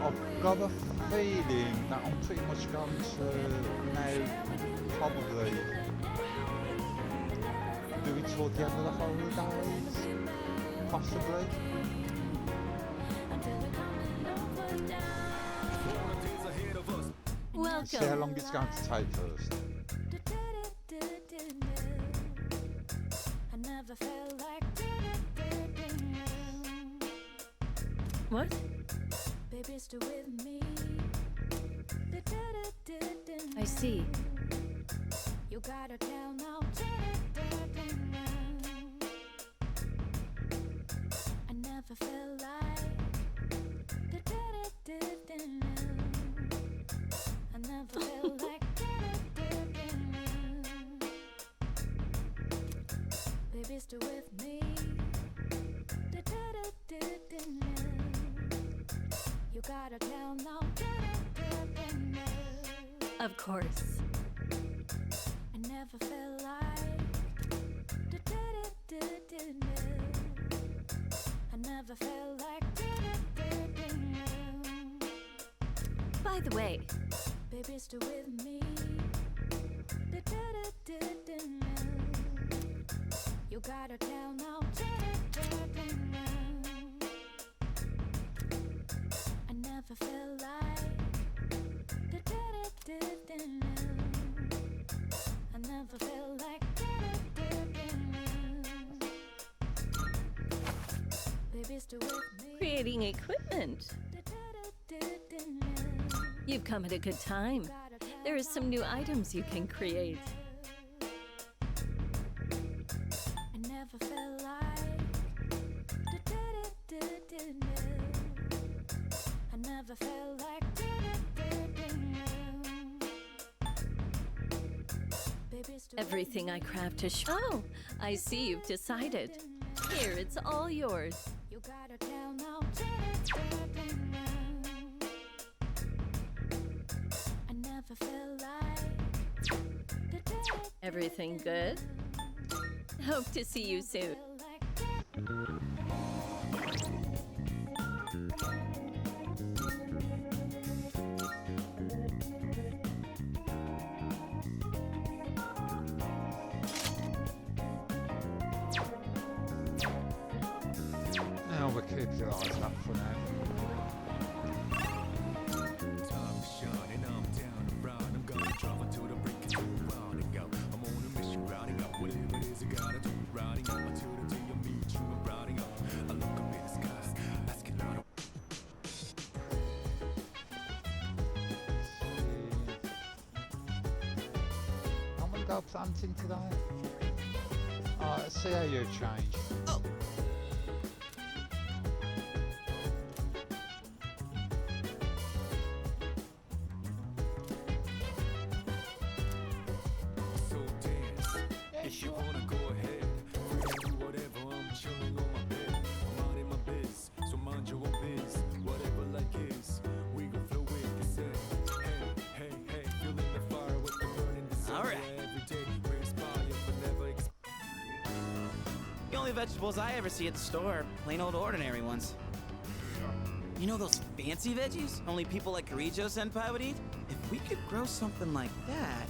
I've got a feeling that I'm pretty much going to now probably do it toward the end of the holidays, possibly. See how long it's going to take first. What? I see. You gotta tell now. I never felt like. I never felt like. Baby, stay with me. You gotta tell now. Of course. I never felt like. I never felt like. By the way, Baby, stay with me. You gotta tell now. I never felt like. I never felt like. Baby, stay with me. creating equipment. You've come at a good time. There are some new items you can create. I never felt like. I never felt like. Baby, stay Everything I craft is Oh, I see you've decided. Here, it's all yours. You gotta tell now. I never felt like. Everything good? Hope to see you soon. Now we'll keep your eyes up for now. I'm gonna go planting today. Alright, let's see how you change. If you wanna go ahead, do whatever. I'm chilling on my bed. I'm out in my biz, so mind your own biz. Whatever like is, we gon' flow with the set. Hey, hey, hey, feeling the fire with the burning desire. All right. Every day we inspire, but never The only vegetables I ever see at the store are plain old ordinary ones. You know those fancy veggies only people like Kirijo Senpai would eat? If we could grow something like that,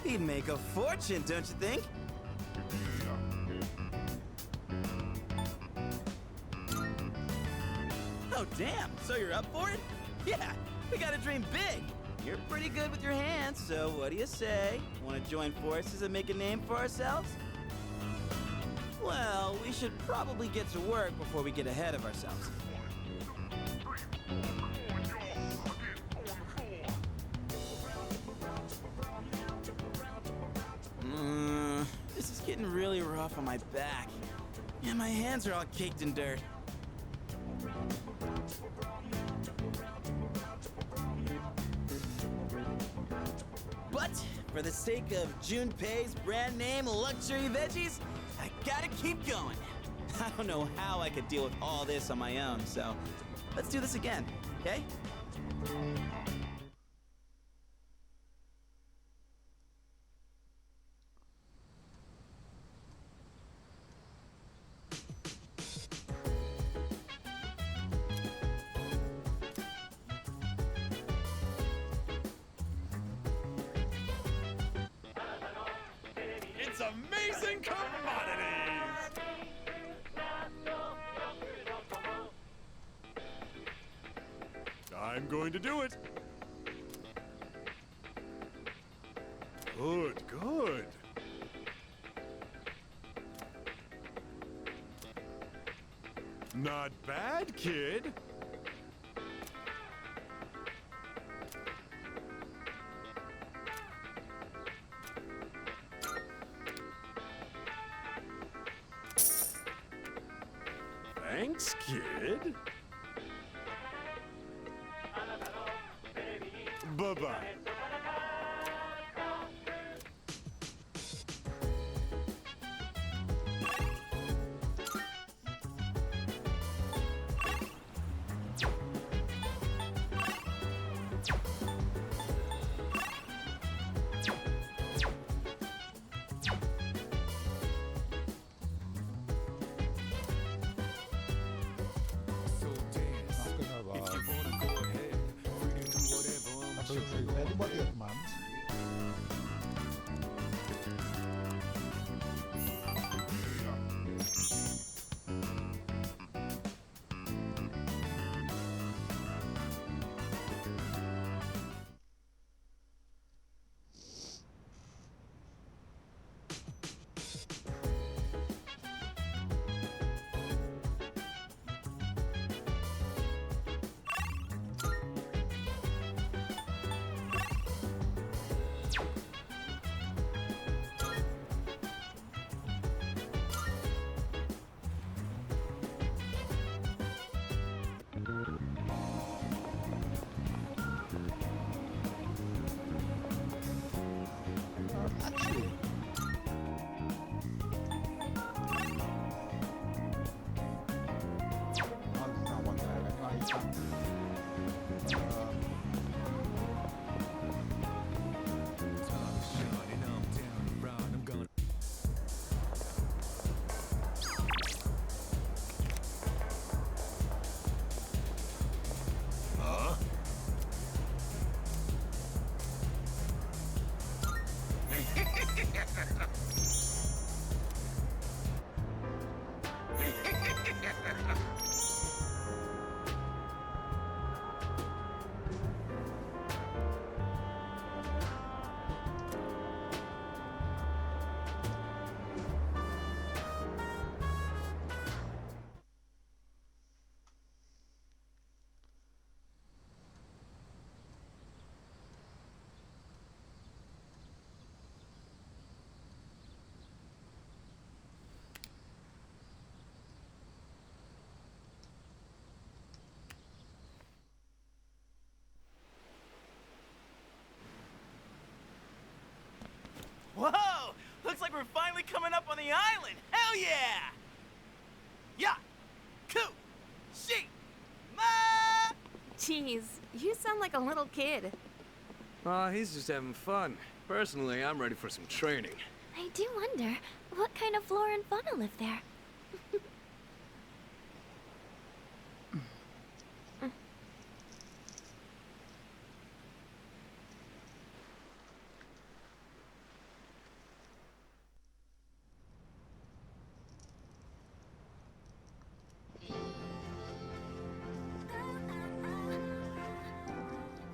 we'd make a fortune, don't you think? Oh, damn. So you're up for it? Yeah, we gotta dream big. You're pretty good with your hands, so what do you say? Want to join forces and make a name for ourselves? Well, we should probably get to work before we get ahead of ourselves. This is getting really rough on my back. Yeah, my hands are all caked in dirt. But for the sake of Junpei's brand name luxury veggies, I gotta keep going. I don't know how I could deal with all this on my own, so let's do this again, okay? amazing commodities! I'm going to do it. Good, good. Not bad, kid. Thanks, kid. Bye-bye. So dance. That's gonna If you wanna go ahead, free to do whatever. I'm I don't chilling think on my anybody bed. at Mans. Actually, there's not one there anyway. Sun's shining, I'm down and round, I'm gonna. Huh? Whoa! Looks like we're finally coming up on the island. Hell yeah! Yeah! Coo! She! Ma! Jeez, you sound like a little kid. He's just having fun. Personally, I'm ready for some training. I do wonder, what kind of flora and fauna live there?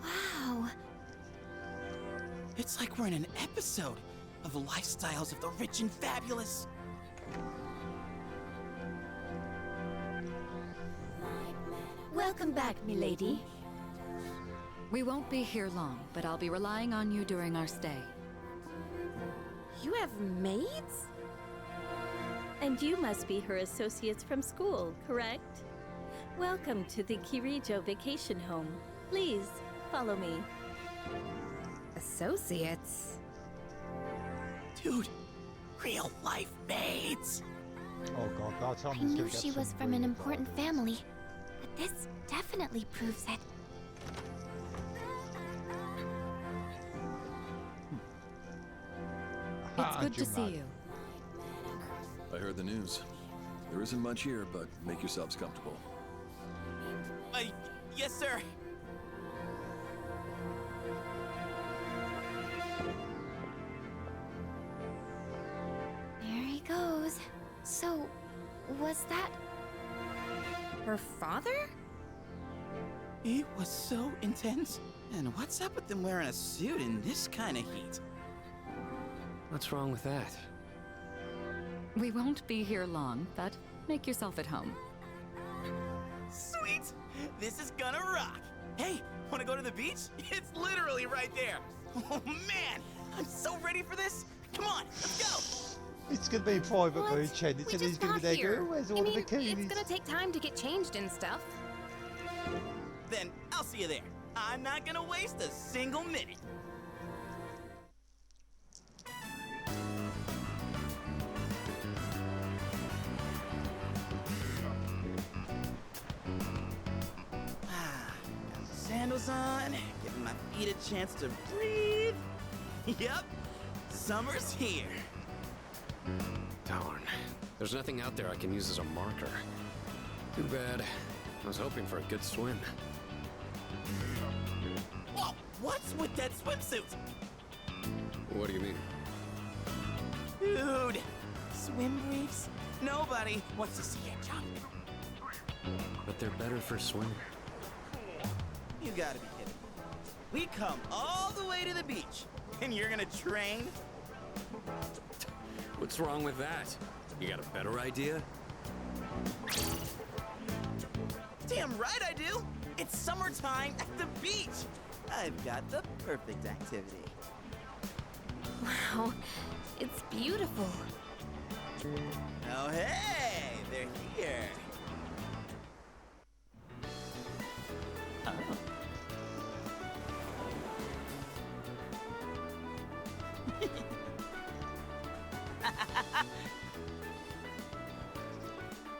Wow. It's like we're in an episode of the lifestyles of the rich and fabulous. Welcome back, milady. We won't be here long, but I'll be relying on you during our stay. You have maids? And you must be her associates from school, correct? Welcome to the Kirijo Vacation Home. Please, follow me. Associates? Dude, real life maids. oh god, that's how I knew she was from an important family, but this definitely proves it. It's good to see you. I heard the news. There isn't much here, but make yourselves comfortable. Yes, sir. news. So, was that her father? It was so intense. And what's up with them wearing a suit in this kind of heat? What's wrong with that? We won't be here long, but make yourself at home. Sweet! This is gonna rock! Hey, wanna go to the beach? It's literally right there! Oh man! I'm so ready for this! Come on, let's go! It's gonna be a private What? beach, and We it's just gonna be got there. here. Where's I all mean, the bikinis? it's gonna take time to get changed and stuff. Then I'll see you there. I'm not gonna waste a single minute. Got the sandals on, giving my feet a chance to breathe. Yep, summer's here. Darn. There's nothing out there I can use as a marker. Too bad. I was hoping for a good swim. Whoa, what's with that swimsuit? What do you mean? Dude, swim briefs? Nobody wants to see your junk. But they're better for swimming. You gotta be kidding me. We come all the way to the beach, and you're gonna train? What's wrong with that? You got a better idea? Damn right I do! It's summertime at the beach! I've got the perfect activity. Wow, it's beautiful. Oh hey, they're here.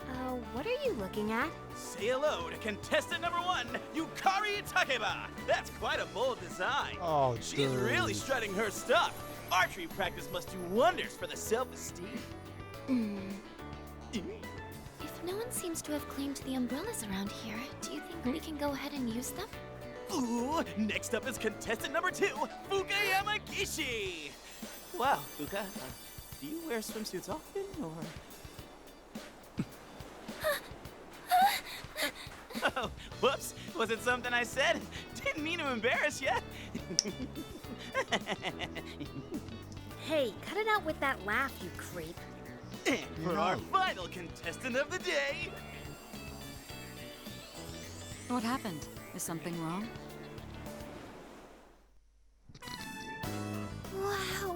Oh. What are you looking at? Say hello to contestant number 1, Yukari Takeba. That's quite a bold design. Oh, She's dude. really strutting her stuff. Archery practice must do wonders for the self-esteem. If no one seems to have claimed the umbrellas around here, do you think we can go ahead and use them? Ooh, next up is contestant number 2, Fuka Yamagishi. Wow, Fuka, do you wear swimsuits often, or? Oh, whoops, was it something I said? Didn't mean to embarrass you. Hey, cut it out with that laugh, you creep. And for our final contestant of the day, What happened? Is something wrong? Wow!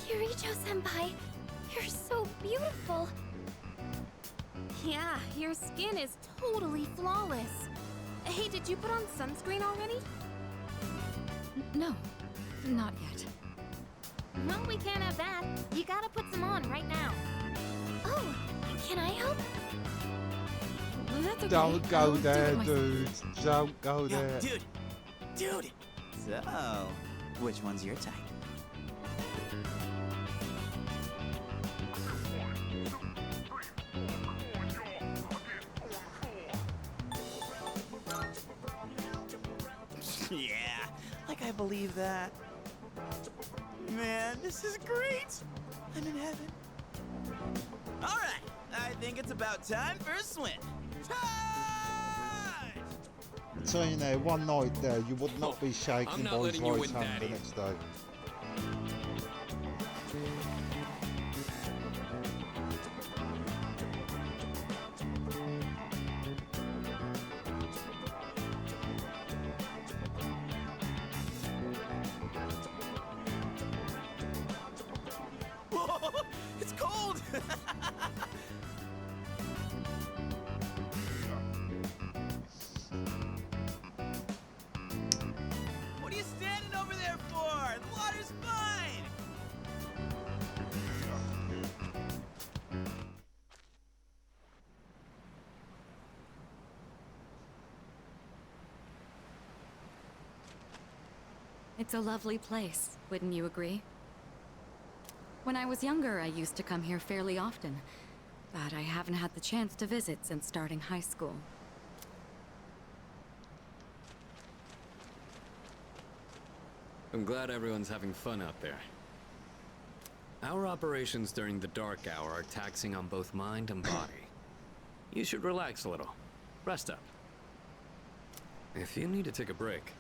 Kirijo-senpai, you're so beautiful! Yeah, your skin is totally flawless. Hey, did you put on sunscreen already? No, not yet. Well, we can't have that. You gotta put some on right now. Oh, can I help? That's okay. Don't go I'll do it there, myself. dude. Don't go yo, there. dude. So, which one's your type? Yeah, like I believe that. Man, this is great. I'm in heaven. All right, I think it's about time for a swim. Time! So you know, one night there, you would not be shaking I'm not by his letting you right win, hand the Daddy. next day. Whoa, it's cold! What are you standing over there for? The water's fine! It's a lovely place, wouldn't you agree? When I was younger, I used to come here fairly often, but I haven't had the chance to visit since starting high school. I'm glad everyone's having fun out there. Our operations during the dark hour are taxing on both mind and body. You should relax a little. Rest up. If you need to take a break,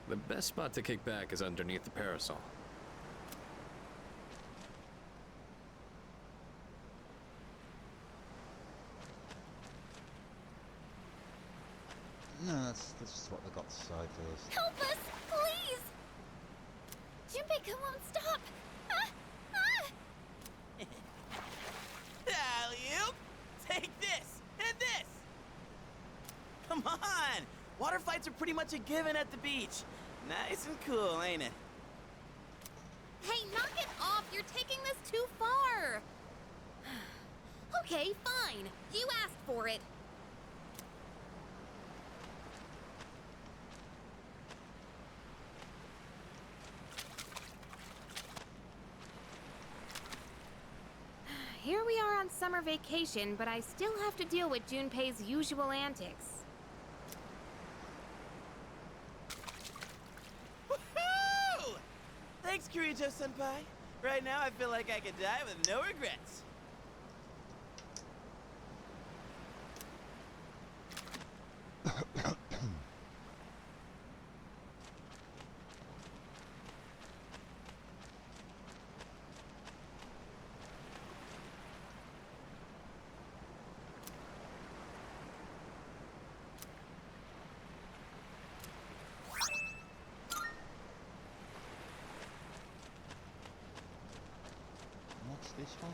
the best spot to kick back is underneath the parasol. No, that's just what they got to say first. Help us, please! Junpei won't stop! Ah! Ah! Alley-oop! Take this! And this! Come on! Water fights are pretty much a given at the beach. Nice and cool, ain't it? Hey, knock it off! You're taking this too far! Okay, fine. You asked for it. Here we are on summer vacation, but I still have to deal with Junpei's usual antics. Woohoo! Thanks, Kirijo-senpai. Right now, I feel like I could die with no regrets. What's this one?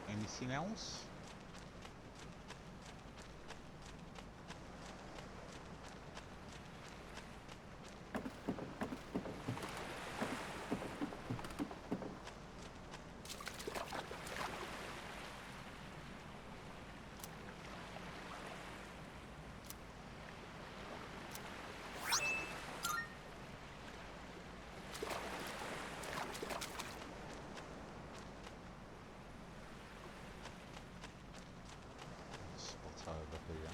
Anything else? Spot over here.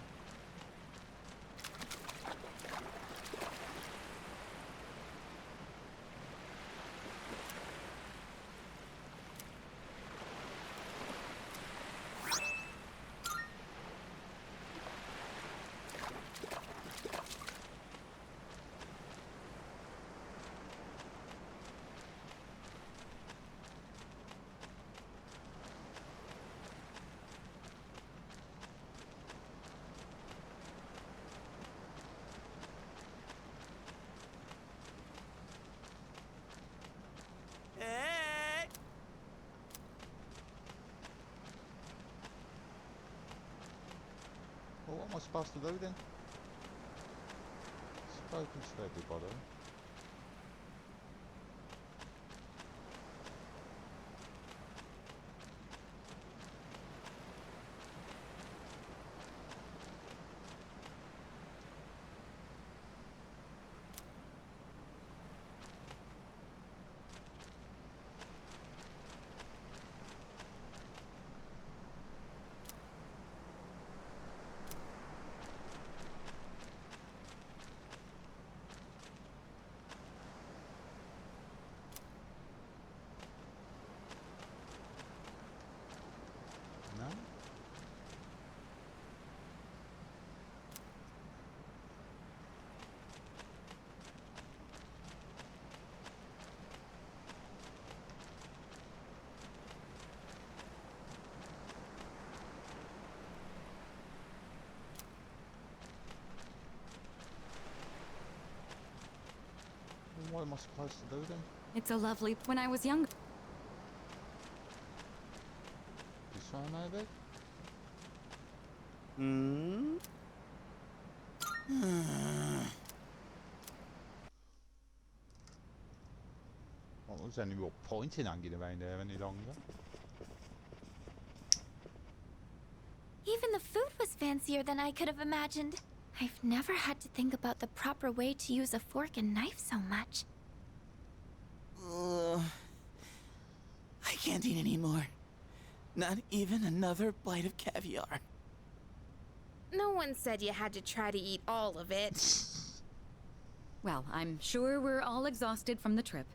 Hey! Well, what am I supposed to do then? Spoken to everybody. No? Well, what am I supposed to do then? It's a lovely... When I was younger... This one maybe? Hmm? Well, there's any real point in hanging around there any longer. Even the food was fancier than I could have imagined. I've never had to think about the proper way to use a fork and knife so much. I can't eat anymore. Not even another bite of caviar. No one said you had to try to eat all of it. Well, I'm sure we're all exhausted from the trip.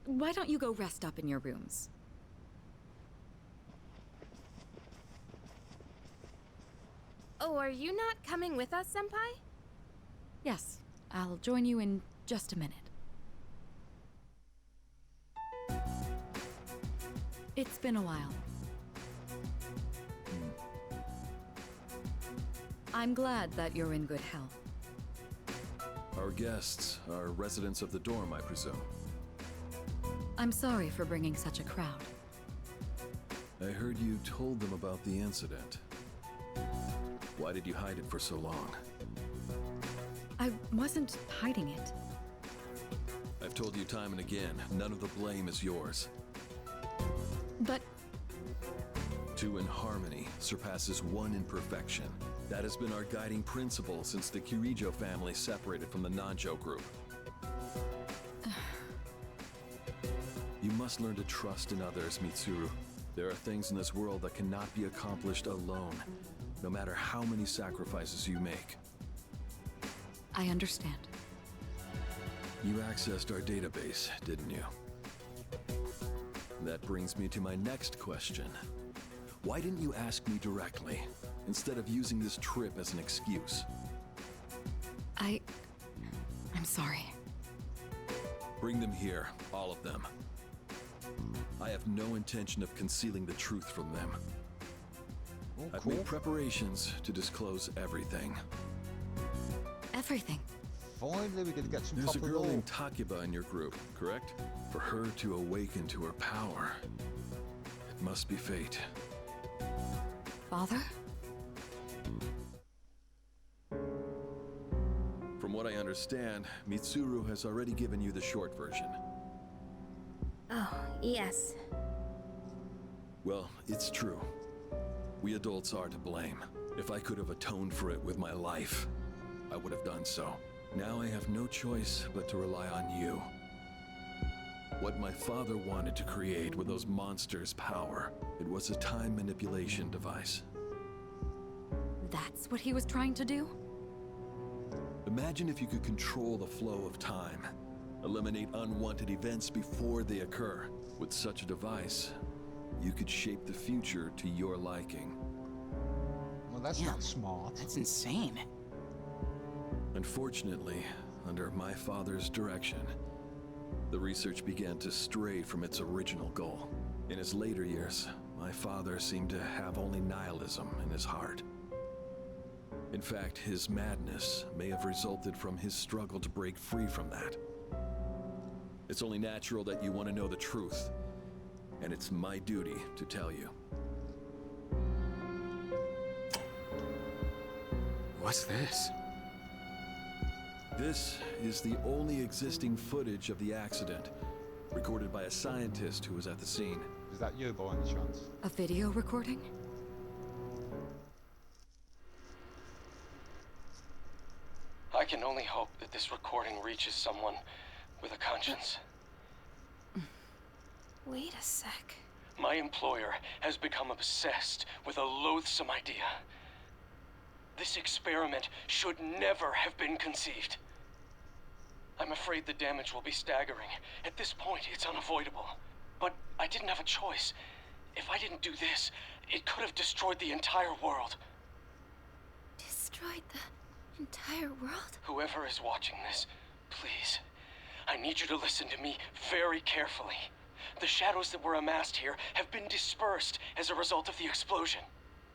Why don't you go rest up in your rooms? Oh, are you not coming with us, Senpai? Yes, I'll join you in just a minute. It's been a while. I'm glad that you're in good health. Our guests are residents of the dorm, I presume. I'm sorry for bringing such a crowd. I heard you told them about the incident. Why did you hide it for so long? I wasn't hiding it. I've told you time and again, none of the blame is yours. But Two in harmony surpasses one in perfection. That has been our guiding principle since the Kirijo family separated from the Nanjo group. You must learn to trust in others, Mitsuru. There are things in this world that cannot be accomplished alone, no matter how many sacrifices you make. I understand. You accessed our database, didn't you? That brings me to my next question. Why didn't you ask me directly, instead of using this trip as an excuse? I'm sorry. Bring them here, all of them. I have no intention of concealing the truth from them. Oh, I've cool. made preparations to disclose everything. Everything. Finally, we're gonna get some There's a proper girl lore. named Takiba in your group, correct? For her to awaken to her power, it must be fate. Father? From what I understand, Mitsuru has already given you the short version. Oh, yes. Well, it's true. We adults are to blame. If I could have atoned for it with my life, I would have done so. Now I have no choice but to rely on you. What my father wanted to create with those monsters' power, it was a time manipulation device. That's what he was trying to do? Imagine if you could control the flow of time, eliminate unwanted events before they occur. With such a device, you could shape the future to your liking. Well, that's Yeah. not smart. That's insane. Unfortunately, under my father's direction, the research began to stray from its original goal. In his later years, my father seemed to have only nihilism in his heart. In fact, his madness may have resulted from his struggle to break free from that. It's only natural that you want to know the truth, and it's my duty to tell you. What's this? This is the only existing footage of the accident, recorded by a scientist who was at the scene. Is that you by any chance? A video recording? I can only hope that this recording reaches someone with a conscience. Wait a sec. My employer has become obsessed with a loathsome idea. This experiment should never have been conceived. I'm afraid the damage will be staggering. At this point, it's unavoidable. But I didn't have a choice. If I didn't do this, it could have destroyed the entire world. Destroyed the entire world? Whoever is watching this, please, I need you to listen to me very carefully. The shadows that were amassed here have been dispersed as a result of the explosion.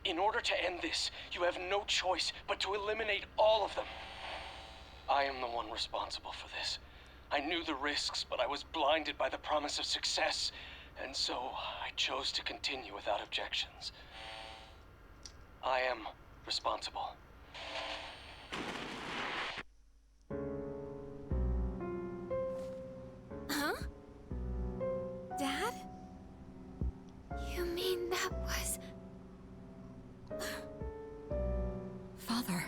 In order to end this, you have no choice but to eliminate all of them. I am the one responsible for this. I knew the risks, but I was blinded by the promise of success, and so I chose to continue without objections. I am responsible. Huh? Dad? You mean that was... Father.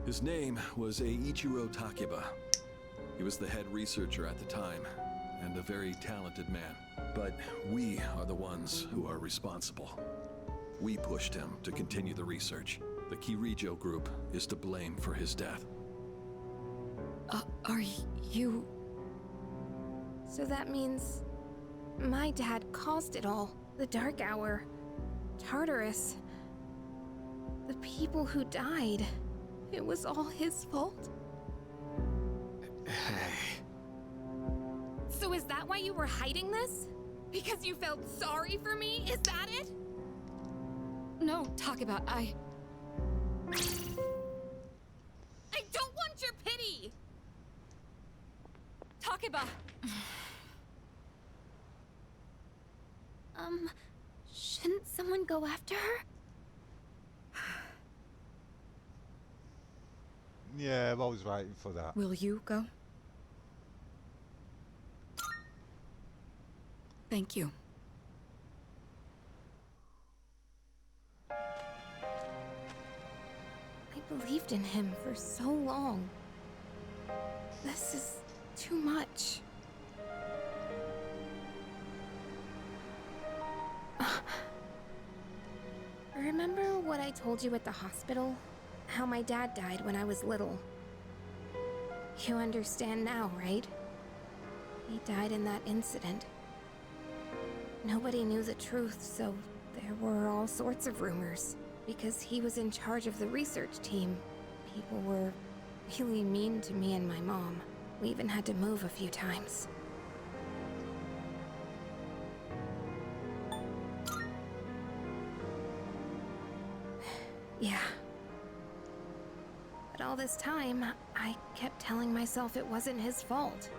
His name was Eiichiro Takiba. He was the head researcher at the time, and a very talented man. But we are the ones who are responsible. We pushed him to continue the research. The Kirijo group is to blame for his death. Are you... So that means my dad caused it all. The Dark Hour, Tartarus, the people who died. It was all his fault. So is that why you were hiding this? Because you felt sorry for me? Is that it? No, Takeba, I don't want your pity! Takeba! Shouldn't someone go after her? Yeah, I was waiting for that. Will you go? Thank you. I believed in him for so long. This is too much. Remember what I told you at the hospital? How my dad died when I was little. You understand now, right? He died in that incident. Nobody knew the truth, so there were all sorts of rumors. Because he was in charge of the research team, people were really mean to me and my mom. We even had to move a few times. Yeah. But all this time, I kept telling myself it wasn't his fault.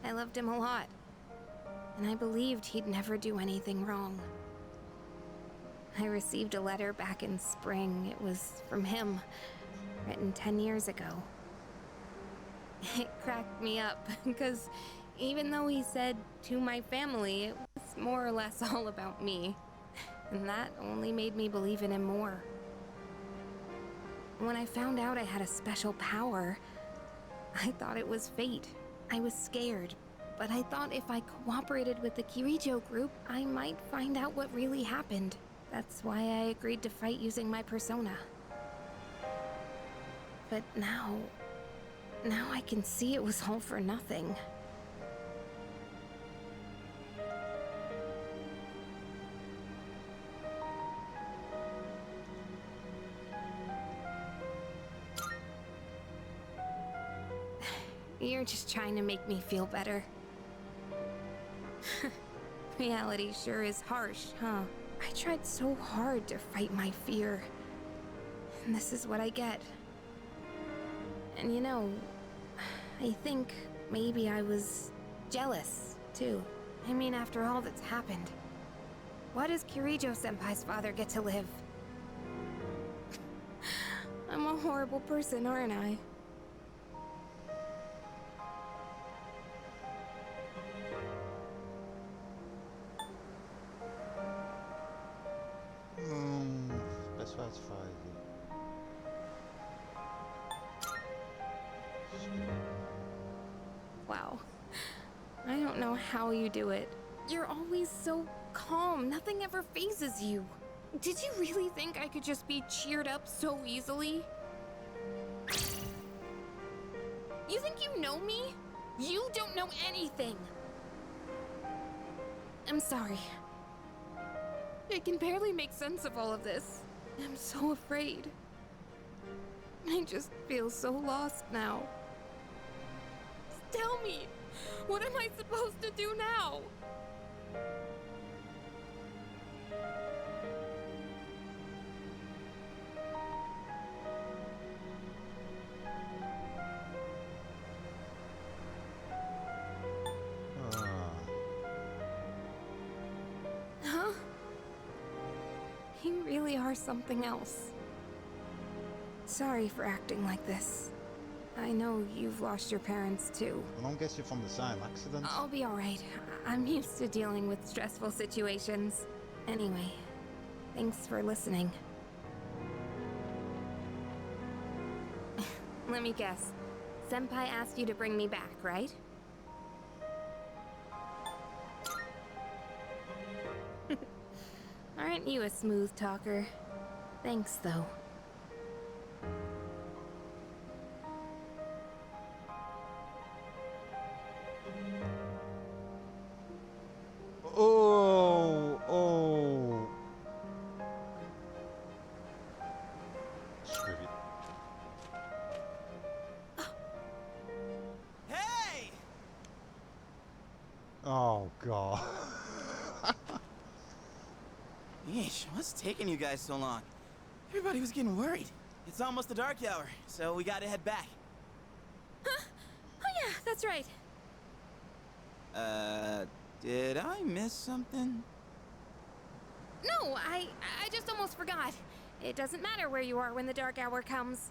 I loved him a lot, and I believed he'd never do anything wrong. I received a letter back in spring. It was from him, written 10 years ago. It cracked me up, because even though he said to my family, it was more or less all about me. And that only made me believe in him more. When I found out I had a special power, I thought it was fate. I was scared, but I thought if I cooperated with the Kirijo group, I might find out what really happened. That's why I agreed to fight using my persona. But now I can see it was all for nothing. You're just trying to make me feel better. Reality sure is harsh, huh? I tried so hard to fight my fear. And this is what I get. And you know, I think maybe I was jealous, too. I mean, after all that's happened. Why does Kirijo-senpai's father get to live? I'm a horrible person, aren't I? Best way to fight it. Wow. I don't know how you do it. You're always so calm. Nothing ever phases you. Did you really think I could just be cheered up so easily? You think you know me? You don't know anything. I'm sorry. I can barely make sense of all of this. I'm so afraid. I just feel so lost now. Tell me, what am I supposed to do now? Huh? You really are something else. Sorry for acting like this. I know you've lost your parents too. Well, I'm guessing from the same accident. I'll be alright. I'm used to dealing with stressful situations. Anyway, thanks for listening. Let me guess. Senpai asked you to bring me back, right? Aren't you a smooth talker? Thanks, though. Oh. Screw it. Hey! Oh god. Yeesh, what's taking you guys so long? Everybody was getting worried. It's almost the dark hour, so we gotta head back. Huh? Oh yeah, that's right. Did I miss something? No, I just almost forgot. It doesn't matter where you are when the dark hour comes.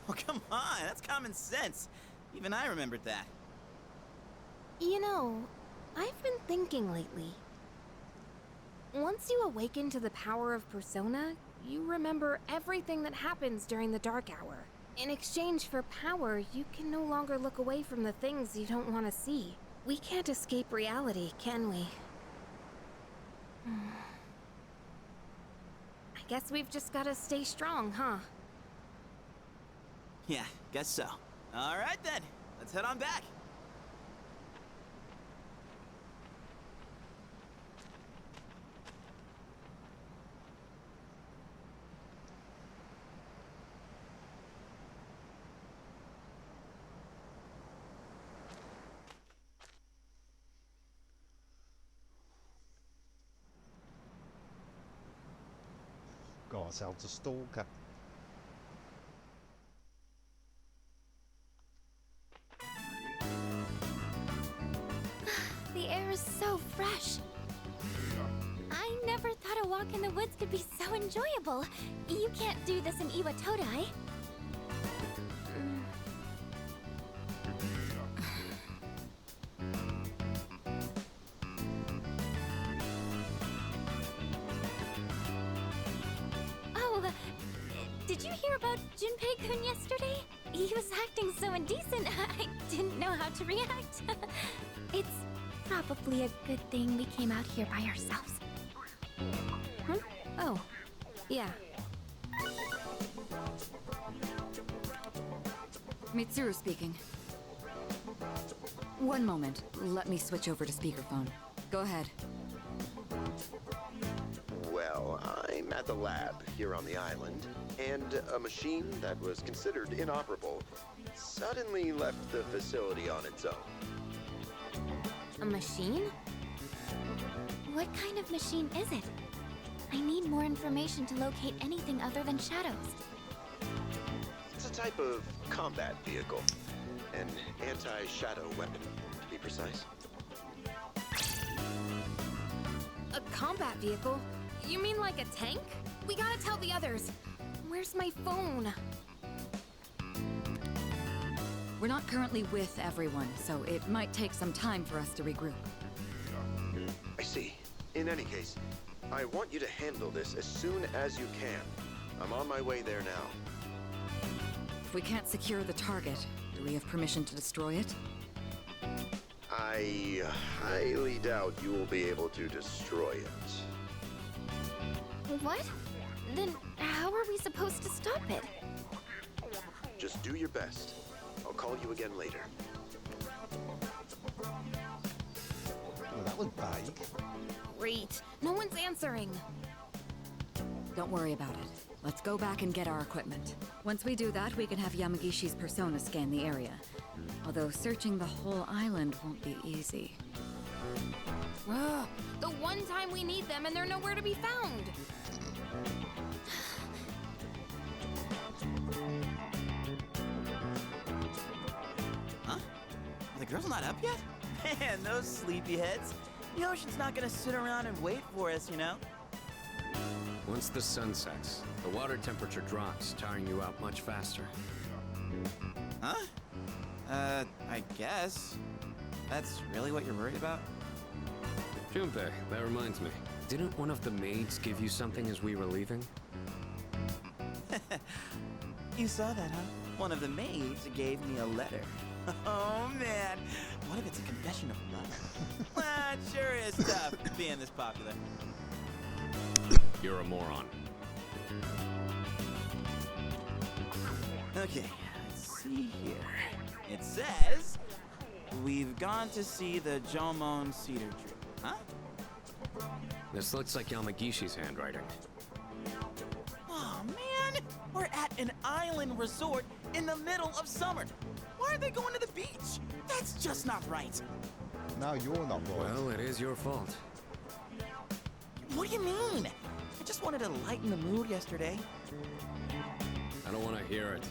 Oh, come on, that's common sense. Even I remembered that. You know, I've been thinking lately. Once you awaken to the power of Persona, you remember everything that happens during the dark hour. In exchange for power, you can no longer look away from the things you don't want to see. We can't escape reality, can we? I guess we've just gotta stay strong, huh? Yeah, guess so. All right then, let's head on back. Got ourselves a stalker. The air is so fresh. I never thought a walk in the woods could be so enjoyable. You can't do this in Iwatodai. Oh, did you hear about Junpei-kun yesterday? He was acting so indecent, I didn't know how to react. It's probably a good thing we came out here by ourselves. Huh? Oh, yeah. Mitsuru speaking. One moment. Let me switch over to speakerphone. Go ahead. Well, I'm at the lab here on the island, and a machine that was considered inoperable suddenly left the facility on its own. A machine? What kind of machine is it? I need more information to locate anything other than shadows. It's a type of combat vehicle. An anti-shadow weapon, to be precise. A combat vehicle? You mean like a tank? We gotta tell the others. Where's my phone? We're not currently with everyone, so it might take some time for us to regroup. I see. In any case, I want you to handle this as soon as you can. I'm on my way there now. If we can't secure the target, do we have permission to destroy it? I highly doubt you will be able to destroy it. What? Then how are we supposed to stop it? Just do your best. I'll call you again later. Well, that was vague. Great. No one's answering. Don't worry about it. Let's go back and get our equipment. Once we do that, we can have Yamagishi's persona scan the area. Although searching the whole island won't be easy. Ugh, the one time we need them and they're nowhere to be found. Huh? The girl's not up yet? Man, those sleepyheads. The ocean's not gonna sit around and wait for us, you know? Once the sun sets, the water temperature drops, tiring you out much faster. Huh? I guess. That's really what you're worried about? Junpei, that reminds me. Didn't one of the maids give you something as we were leaving? You saw that, huh? One of the maids gave me a letter. Oh, man. What if it's a confession of love? Well, it sure is tough being this popular. You're a moron. Okay, let's see here. It says we've gone to see the Jomon Cedar Tree. Huh? This looks like Yamagishi's handwriting. Oh man, we're at an island resort in the middle of summer. Why are they going to the beach? That's just not right. No, you're not right. Well, it is your fault. What do you mean? I just wanted to lighten the mood yesterday. I don't want to hear it.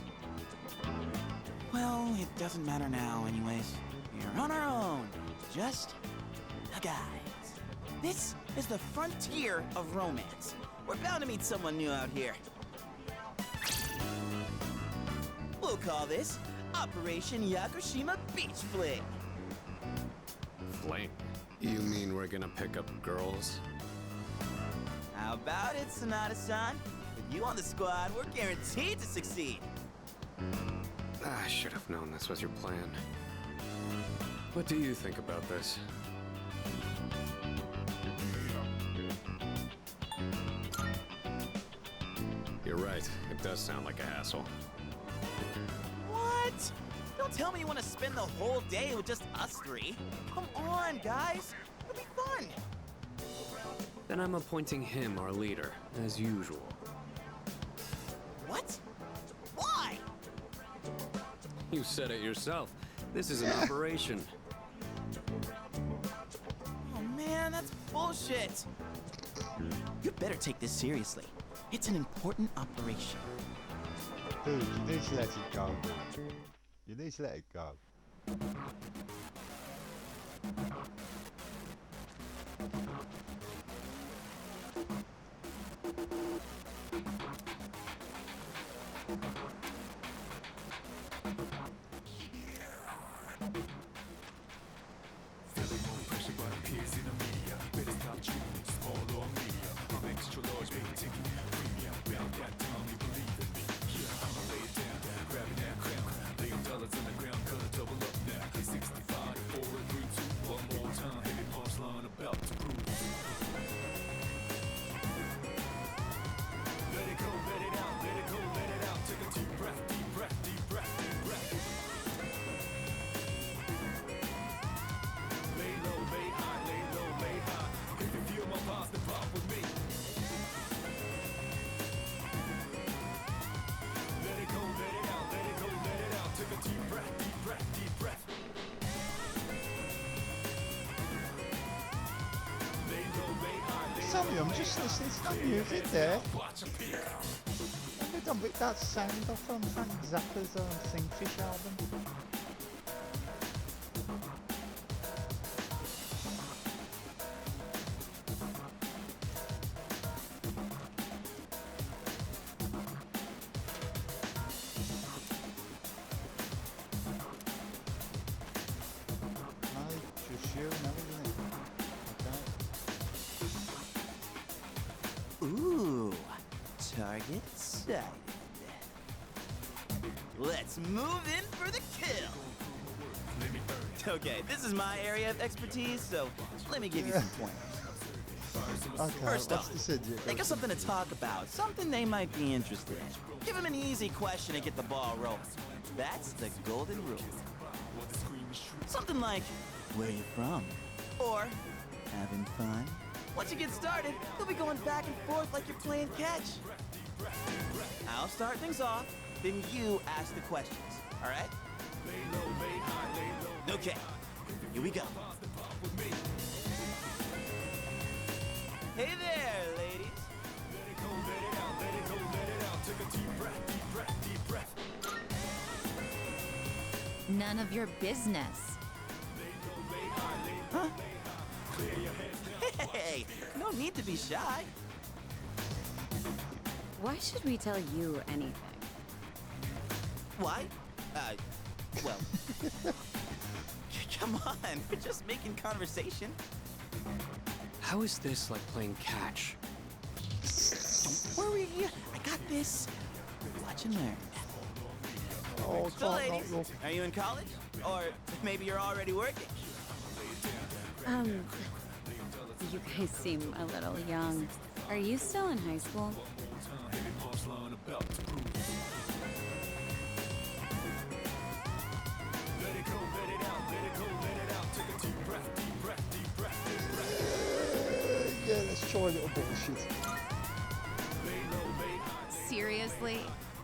Well, it doesn't matter now anyways. We're on our own. Just a guys. This is the frontier of romance. We're bound to meet someone new out here. We'll call this Operation Yakushima Beach Fling. Fling? You mean we're gonna pick up girls? How about it, Sonata-san? With you on the squad, we're guaranteed to succeed. I should have known this was your plan. What do you think about this? You're right. It does sound like a hassle. What? Don't tell me you want to spend the whole day with just us three. Come on, guys. It'll be fun. Then I'm appointing him our leader, as usual. What? Why? You said it yourself. This is an operation. Oh man, that's bullshit. You better take this seriously. It's an important operation. Dude, you need to let it go. You need to let it go. Sorry, I'm just listening to that music there. Don't rip that sound off on Frank Zappa's Singfish album. No, just you now, isn't it? Okay. Ooh, target sighted. Let's move in for the kill. Okay, this is my area of expertise, so let me give you some pointers. Okay, First what's off, the subject? think of something to talk about, something they might be interested in. Give them an easy question to get the ball rolling. That's the golden rule. Something like, where you from? Or, having fun? Once you get started, you'll be going back and forth like you're playing catch. I'll start things off, then you ask the questions, all right? Okay, here we go. Hey there, ladies. None of your business. Huh? Hey, no need to be shy. Why should we tell you anything? Why? Well, come on, we're just making conversation. How is this like playing catch? Don't worry, I got this. Watch and learn. Oh, So, can't ladies, not look. are you in college? Or maybe you're already working? You guys seem a little young. Are you still in high school? Yeah, let's try a little bullshit. Seriously?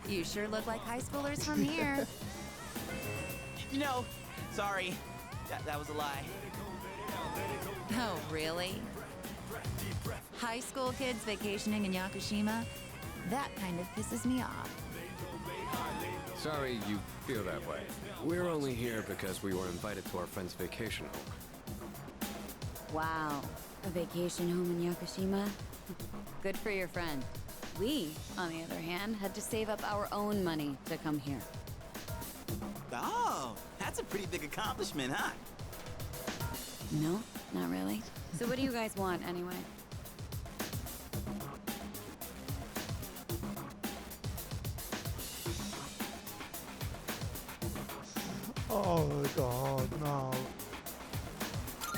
You sure look like high schoolers from here. No, sorry. That was a lie. Oh, really? High school kids vacationing in Yakushima? That kind of pisses me off. Sorry you feel that way. We're only here because we were invited to our friend's vacation home. Wow. A vacation home in Yakushima? Good for your friend. We, on the other hand, had to save up our own money to come here. Oh, that's a pretty big accomplishment, huh? No, not really. So what do you guys want, anyway? Oh my god, no. No, I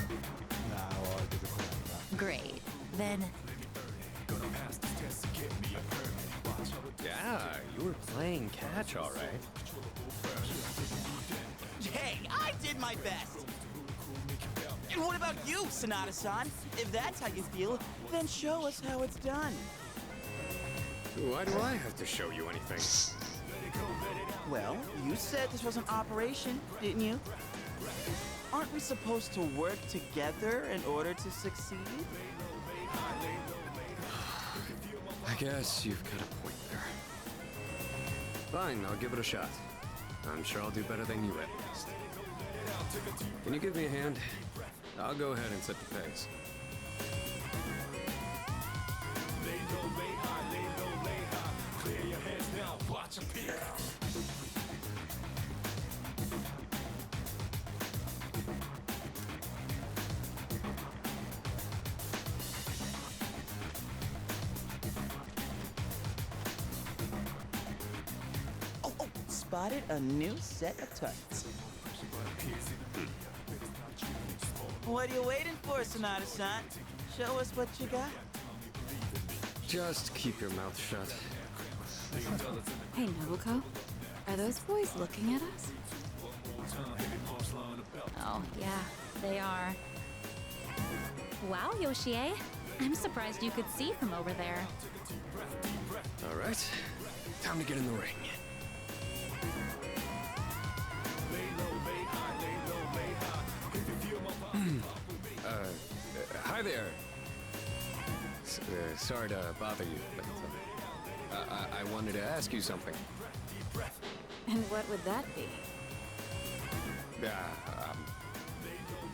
didn't want that. Great. Then, Yeah, you were playing catch, all right. Hey, I did my best! And what about you, Sonata-san? If that's how you feel, then show us how it's done. Why do I have to show you anything? Well, you said this was an operation, didn't you? Aren't we supposed to work together in order to succeed? I guess you've got a point there. Fine, I'll give it a shot. I'm sure I'll do better than you at least. Can you give me a hand? I'll go ahead and set the pace. Oh, spotted a new set of targets. What are you waiting for, Sonata-san? Show us what you got. Just keep your mouth shut. Hey, Nobuko. Are those boys looking at us? Oh, yeah, they are. Wow, Yoshie. I'm surprised you could see from over there. All right, time to get in the ring. Hi there. Sorry to bother you, but I wanted to ask you something. And what would that be?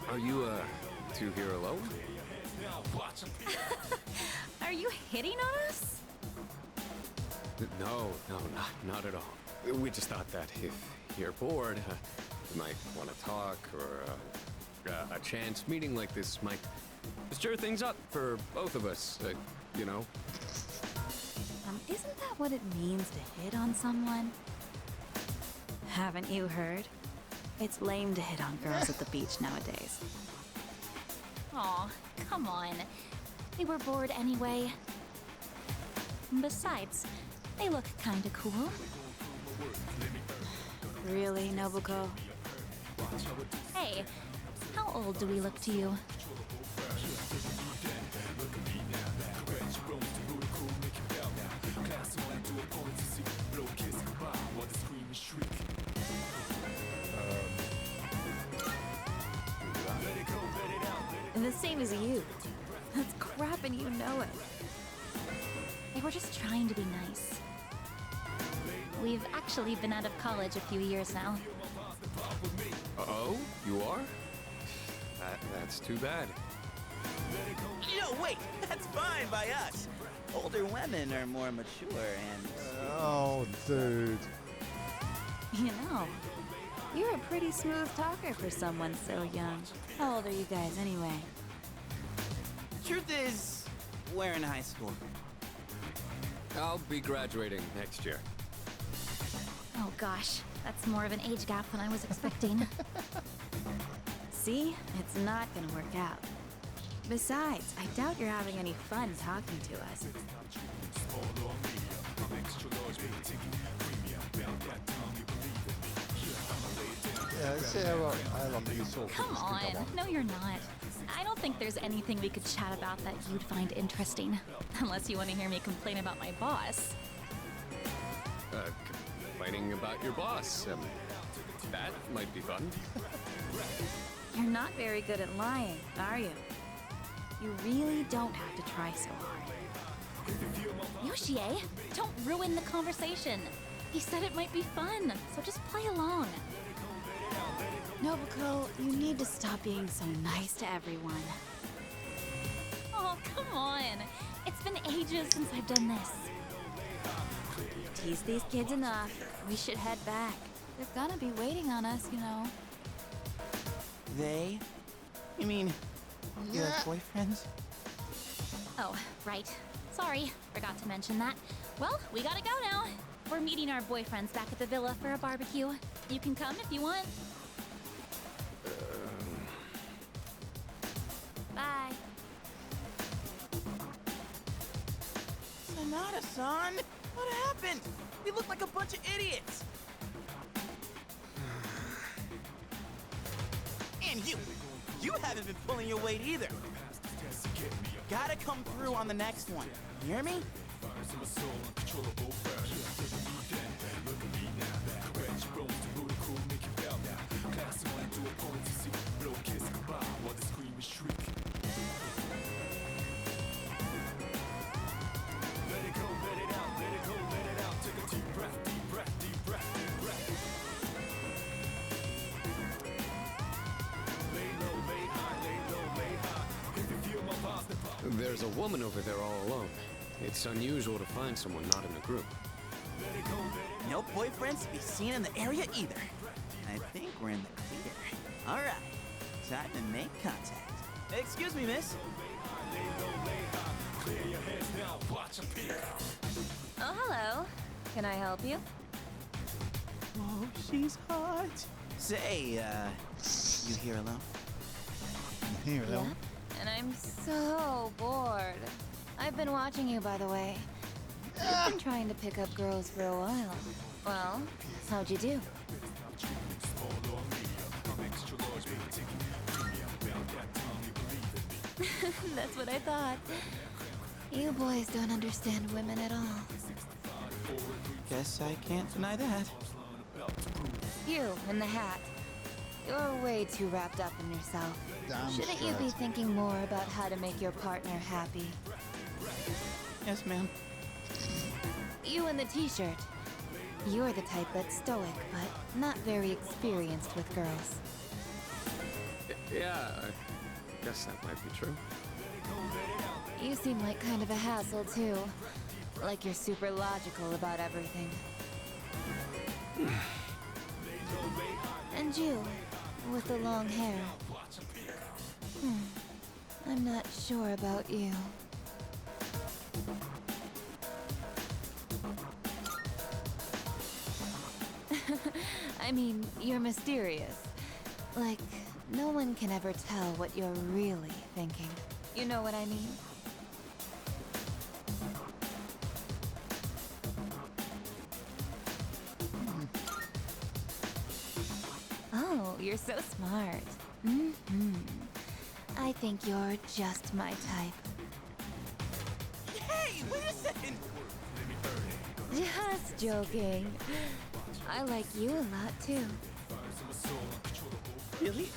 Are you, two here alone? Are you hitting on us? No, not at all. We just thought that if you're bored, you might want to talk, or a chance meeting like this might stir things up for both of us, you know? Isn't that what it means to hit on someone? Haven't you heard? It's lame to hit on girls at the beach nowadays. Aw, come on. We were bored anyway. Besides, they look kinda cool. Really, Nobuko? Hey, how old do we look to you? The same as you. That's crap and you know it. They were just trying to be nice. We've actually been out of college a few years now. Oh, you are? That's too bad. No, wait, that's fine by us. Older women are more mature and... Oh, dude. You know, you're a pretty smooth talker for someone so young. How old are you guys anyway? Truth is, we're in high school. I'll be graduating next year. Oh gosh, that's more of an age gap than I was expecting. See? It's not gonna work out. Besides, I doubt you're having any fun talking to us. Yeah, Sarah, I love you so Come on. No, you're not. I don't think there's anything we could chat about that you'd find interesting. Unless you want to hear me complain about my boss. Complaining about your boss. That might be fun. You're not very good at lying, are you? You really don't have to try so hard. Yoshie, don't ruin the conversation. He said it might be fun, so just play along. Nobuko, you need to stop being so nice to everyone. Oh, come on. It's been ages since I've done this. Tease these kids enough. We should head back. They're gonna be waiting on us, you know. They? You mean your boyfriends? Oh, right. Sorry, forgot to mention that. Well, we gotta go now. We're meeting our boyfriends back at the villa for a barbecue. You can come if you want. Bye. Sanada-san! What happened? We look like a bunch of idiots! And you haven't been pulling your weight either. Gotta come through on the next one. You hear me? There's a woman over there all alone. It's unusual to find someone not in a group. No boyfriends to be seen in the area either. I think we're in the clear. All right, time to make contact. Excuse me, miss. Oh, hello. Can I help you? Oh, she's hot. Say, you here alone? Here, Yeah? And I'm so bored. I've been watching you, by the way. You've been trying to pick up girls for a while. Well, how'd you do? That's what I thought. You boys don't understand women at all. Guess I can't deny that. You in the hat. You're way too wrapped up in yourself. Damn Shouldn't you be straight. thinking more about how to make your partner happy? Yes, ma'am. You in the t-shirt. You're the type that's stoic, but not very experienced with girls. Yeah, I guess that might be true. You seem like kind of a hassle, too. Like you're super logical about everything. And you, with the long hair. I'm not sure about you. I mean, you're mysterious. Like, no one can ever tell what you're really thinking. You know what I mean? Oh, you're so smart. I think you're just my type. Hey, wait a second! Just joking. I like you a lot, too. Really?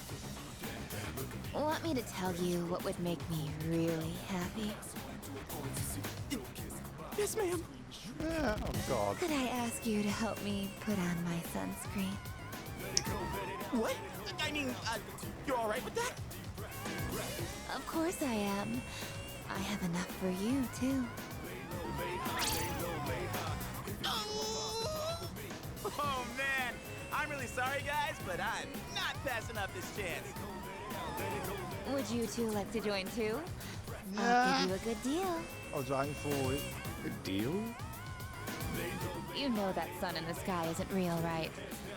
Want me to tell you what would make me really happy? Yes, ma'am. Yeah, oh god. Could I ask you to help me put on my sunscreen? What? I mean, you're all right with that? Of course I am. I have enough for you, too. Oh, man. I'm really sorry, guys, but I'm not passing up this chance. Would you two like to join, too? I'll Yeah. give you a good deal. I was waiting for it. A deal? You know that sun in the sky isn't real, right?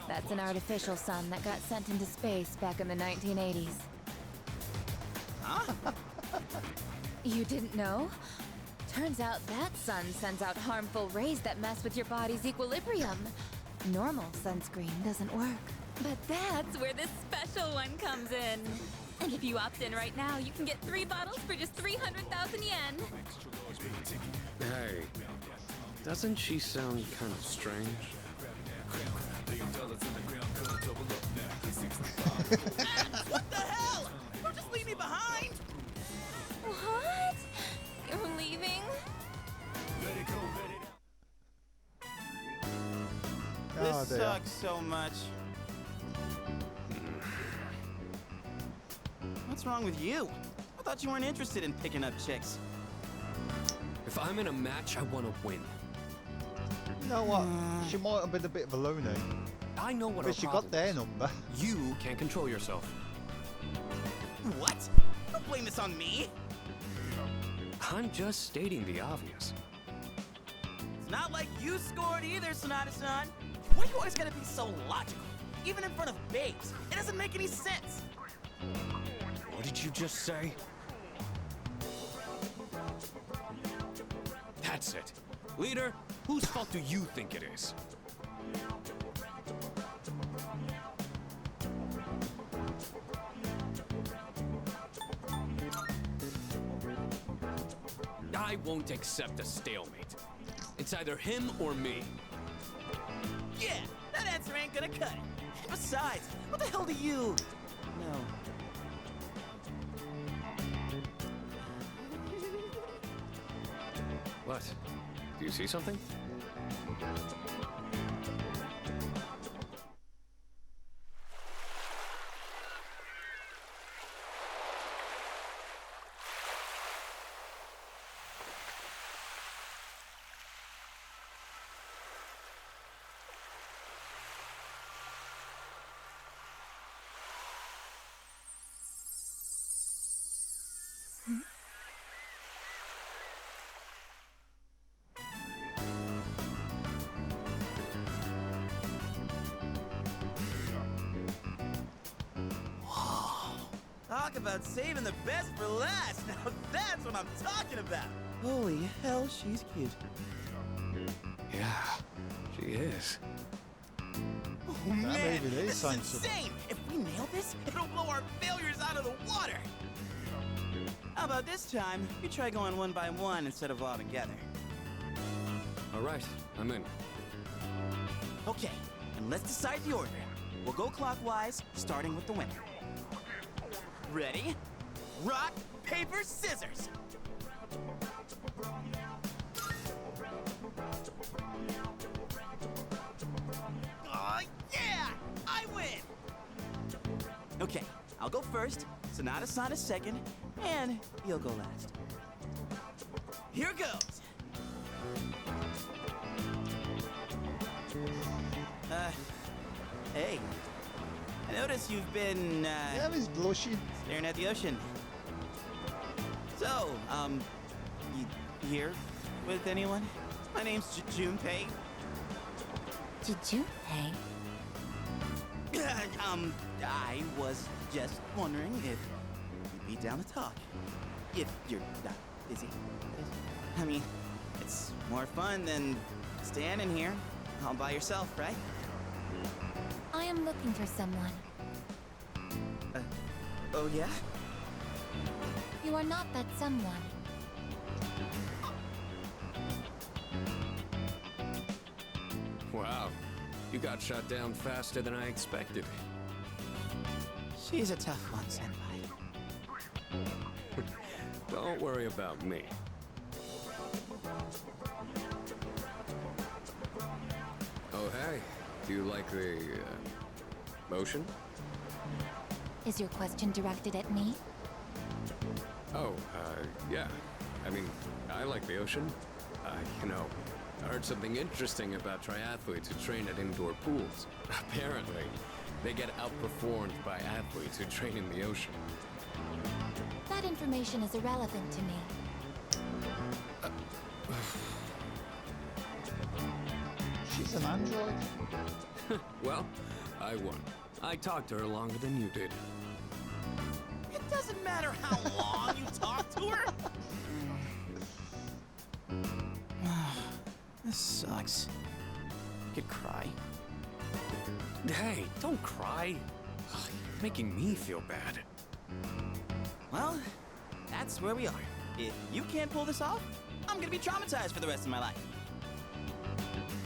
That's an artificial sun that got sent into space back in the 1980s. Huh? You didn't know? Turns out that sun sends out harmful rays that mess with your body's equilibrium. Normal sunscreen doesn't work. But that's where this special one comes in. And if you opt in right now, you can get 3 bottles for just 300,000 yen. Hey, doesn't she sound kind of strange? What the hell? Don't just leave me behind! What? You're leaving? Oh, This dear. sucks so much. What's wrong with you? I thought you weren't interested in picking up chicks. If I'm in a match, I want to win. You know what? She might have been a bit of a loony, I know what our but she problem got their is. number. You can't control yourself. What? Don't blame this on me. I'm just stating the obvious. It's not like you scored either, Sonata-san. Why you always gotta be so logical? Even in front of babes. It doesn't make any sense. What did you just say? That's it. Leader, whose fault do you think it is? I won't accept a stalemate. It's either him or me. Yeah, that answer ain't gonna cut it. Besides, what the hell do you know? What? Do you see something? Talk about saving the best for last. Now that's what I'm talking about. Holy hell, she's cute. Yeah, she is. Oh man, maybe they this is signed some- insane. If we nail this, it'll blow our failures out of the water. How about this time, we try going one by one instead of all together? All right, I'm in. Okay, and let's decide the order. We'll go clockwise, starting with the winner. Ready? Rock, paper, scissors! Oh yeah! I win! Okay, I'll go first, Sonata-san is second, and you'll go last. Here goes! Hey. I notice you've been, Yeah, he's blushing. staring at the ocean. So, you here with anyone? My name's Junpei. Junpei? I was just wondering if you'd be down to talk. If you're not busy. I mean, it's more fun than standing here all by yourself, right? I am looking for someone. Oh yeah? You are not that someone. Wow, you got shot down faster than I expected. She's a tough one, Senpai. Don't worry about me. Oh, hey. Do you like the, motion? Is your question directed at me? Oh, yeah. I mean, I like the ocean. You know, I heard something interesting about triathletes who train at indoor pools. Apparently, they get outperformed by athletes who train in the ocean. That information is irrelevant to me. She's an android. Well, I won. I talked to her longer than you did. It Doesn't matter how long you talk to her. This sucks. I could cry. Hey, don't cry. Ugh, you're making me feel bad. Well, that's where we are. If you can't pull this off, I'm gonna be traumatized for the rest of my life.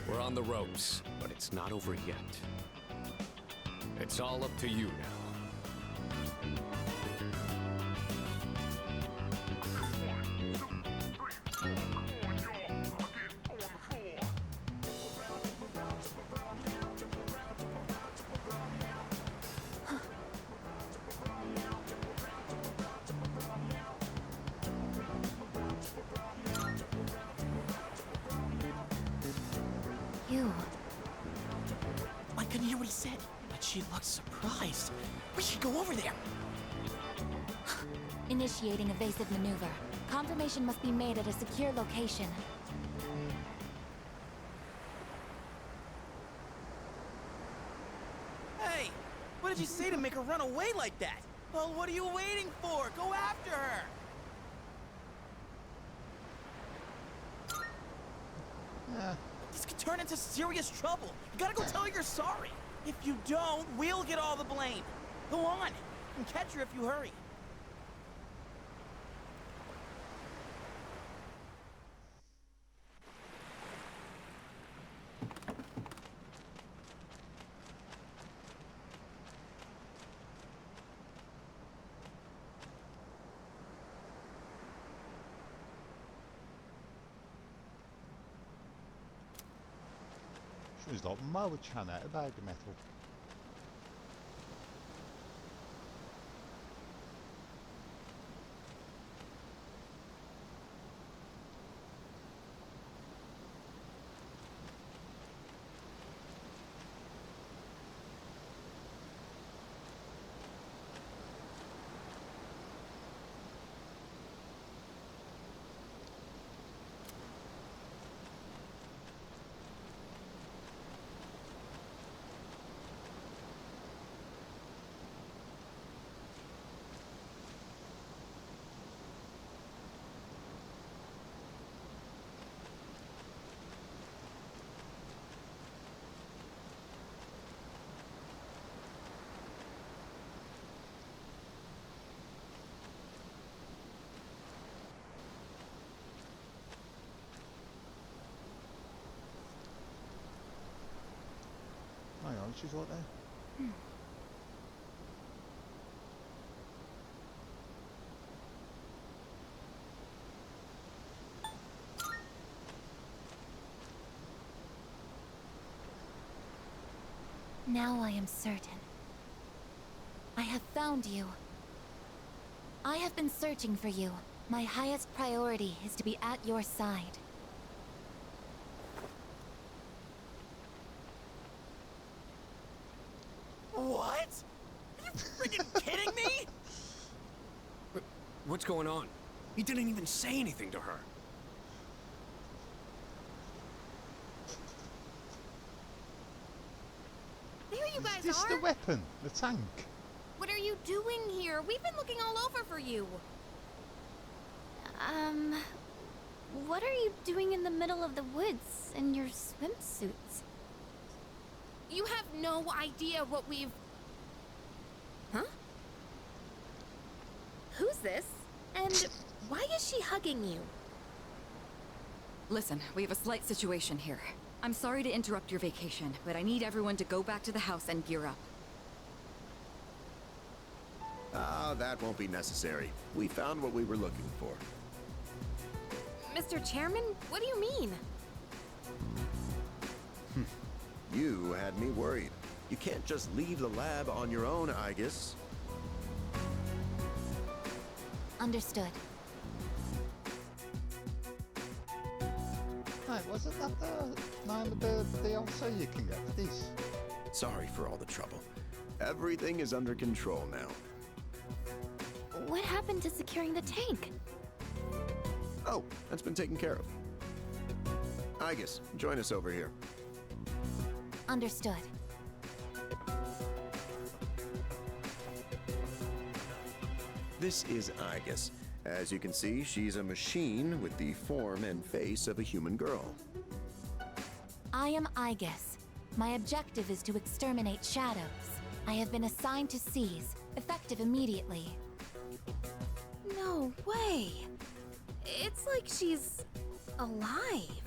We're on the ropes, but it's not over yet. It's all up to you now. You. I couldn't hear what he said, but she looked surprised. We should go over there. Initiating evasive maneuver. Confirmation must be made at a secure location. Hey, what did you say to make her run away like that? Well, what are you waiting for? Go after her! This could turn into serious trouble. You gotta go tell her you're sorry. If you don't, we'll get all the blame. Go on, and catch her if you hurry. She's like Moa Chan out of Bagger Metal. Hang on, she's right there. Now I am certain. I have found you. I have been searching for you. My highest priority is to be at your side. What? Are you freaking kidding me? What's going on? He didn't even say anything to her. There you guys Is this are. the weapon? The tank? What are you doing here? We've been looking all over for you. What are you doing in the middle of the woods in your swimsuits? You have no idea what we've... Huh? Who's this? And why is she hugging you? Listen, we have a slight situation here. I'm sorry to interrupt your vacation, but I need everyone to go back to the house and gear up. Ah, that won't be necessary. We found what we were looking for. Mr. Chairman, what do you mean? You had me worried. You can't just leave the lab on your own, I guess. Understood. Mate, wasn't that the name of the DLC you can get for this? Sorry for all the trouble. Everything is under control now. What happened to securing the tank? Oh, that's been taken care of. Aegis, join us over here. Understood. This is Igus. As you can see, she's a machine with the form and face of a human girl. I am Igus. My objective is to exterminate shadows. I have been assigned to seize, effective immediately. No way. It's like she's alive.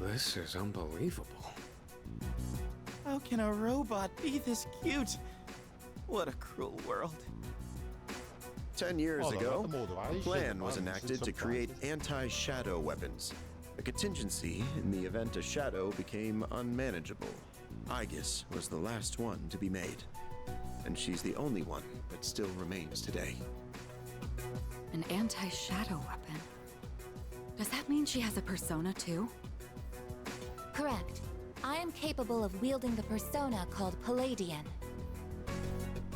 This is unbelievable. How can a robot be this cute? What a cruel world. 10 years Oh, ago, the more a Asian plan was violence enacted is to create surprising. anti-shadow weapons. A contingency in the event a shadow became unmanageable. Igus was the last one to be made. And she's the only one that still remains today. An anti-shadow weapon. Does that mean she has a persona too? Correct. I am capable of wielding the persona called Palladian.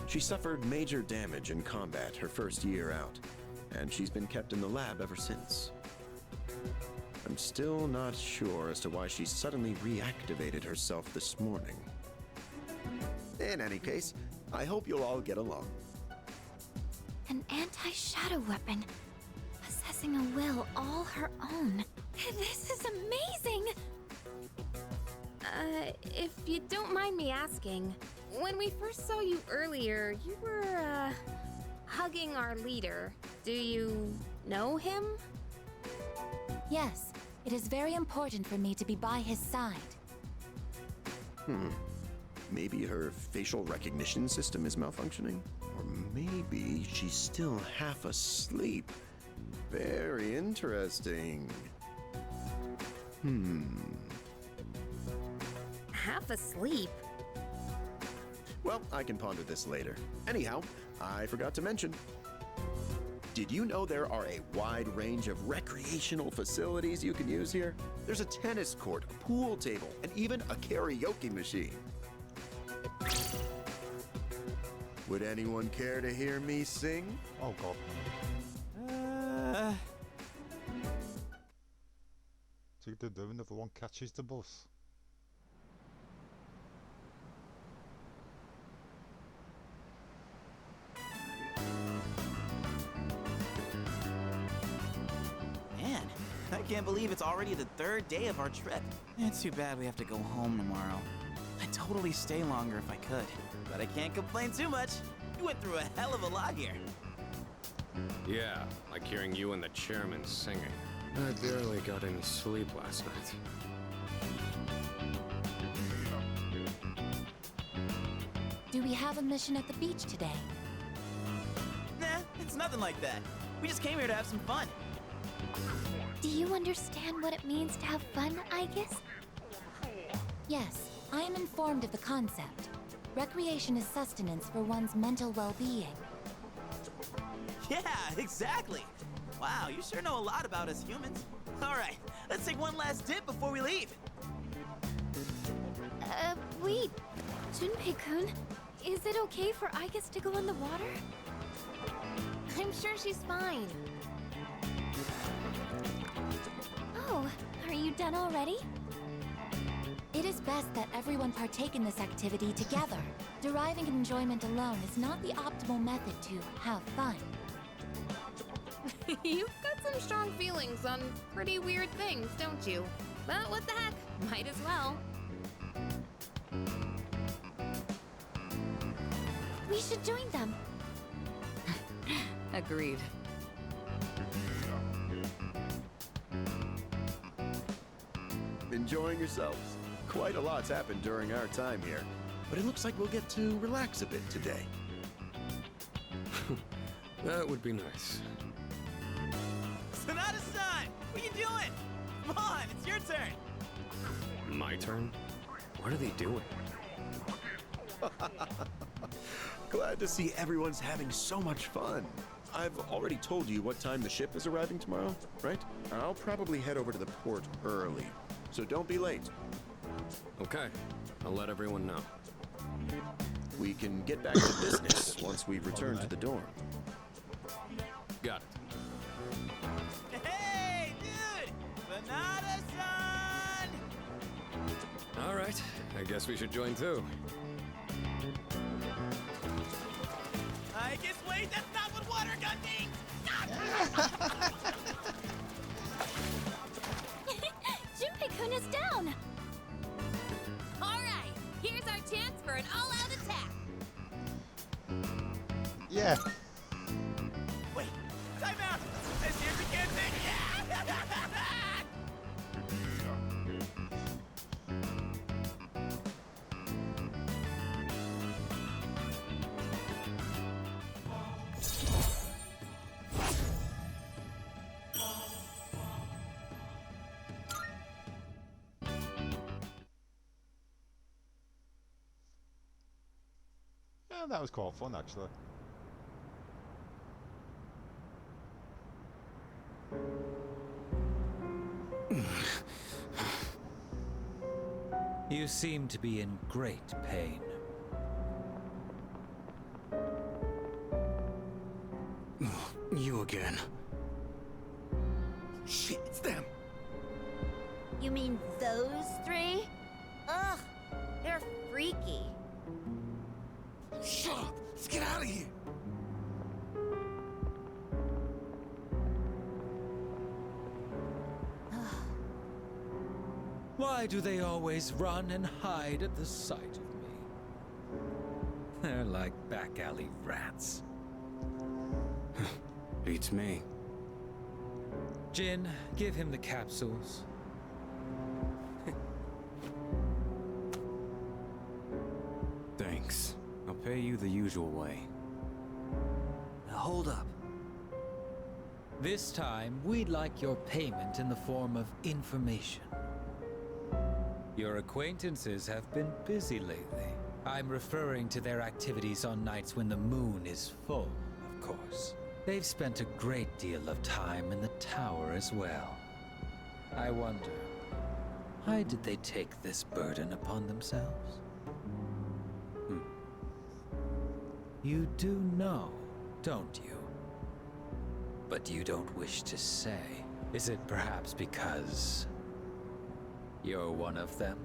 She suffered major damage in combat her first year out, and she's been kept in the lab ever since. I'm still not sure as to why she suddenly reactivated herself this morning. In any case, I hope you'll all get along. An anti-shadow weapon, possessing a will all her own. This is amazing! If you don't mind me asking, when we first saw you earlier, you were, hugging our leader. Do you know him? Yes, it is very important for me to be by his side. Maybe her facial recognition system is malfunctioning? Or maybe she's still half asleep. Very interesting. Half asleep. Well, I can ponder this later. Anyhow, I forgot to mention. Did you know there are a wide range of recreational facilities you can use here? There's a tennis court, a pool table, and even a karaoke machine. Would anyone care to hear me sing? Oh god. Another one catches the bus. Man, I can't believe it's already the third day of our trip. It's too bad we have to go home tomorrow. I'd totally stay longer if I could, but I can't complain too much. You went through a hell of a lot here. Yeah, like hearing you and the chairman singing. I barely got any sleep last night. Do we have a mission at the beach today? Nah, it's nothing like that. We just came here to have some fun. Do you understand what it means to have fun, Igus? Yes, I am informed of the concept. Recreation is sustenance for one's mental well-being. Yeah, exactly. Wow, you sure know a lot about us humans. All right, let's take one last dip before we leave. Wait. Junpei-kun, is it okay for Igus to go in the water? I'm sure she's fine. Oh, are you done already? It is best that everyone partake in this activity together. Deriving enjoyment alone is not the optimal method to have fun. You've got some strong feelings on pretty weird things, don't you? But what the heck? Might as well. We should join them. Agreed. Enjoying yourselves? Quite a lot's happened during our time here, but it looks like we'll get to relax a bit today. That would be nice. Sonata-san, what are you doing? Come on, it's your turn. My turn? What are they doing? Glad to see everyone's having so much fun. I've already told you what time the ship is arriving tomorrow, right? I'll probably head over to the port early, so don't be late. Okay, I'll let everyone know. We can get back to business once we've returned to the dorm. Got it. Hey, dude! Sonata-san! All right, I guess we should join too. I guess wait, that's not what water gun means! Junpei-kun is down! Alright, here's our chance for an all-out attack! Yeah. Wait, time out! This here's a good thing! Yeah! Yeah, that was quite fun actually. You seem to be in great pain. You again. Shit, it's them! You mean those three? Ugh, they're freaky. Shut up! Let's get out of here! Why do they always run and hide at the sight of me? They're like back alley rats. Beats me. Jin, give him the capsules. Thanks. I'll pay you the usual way. Now hold up. This time, we'd like your payment in the form of information. Your acquaintances have been busy lately. I'm referring to their activities on nights when the moon is full, of course. They've spent a great deal of time in the tower as well. I wonder, why did they take this burden upon themselves? You do know, don't you? But you don't wish to say. Is it perhaps because you're one of them?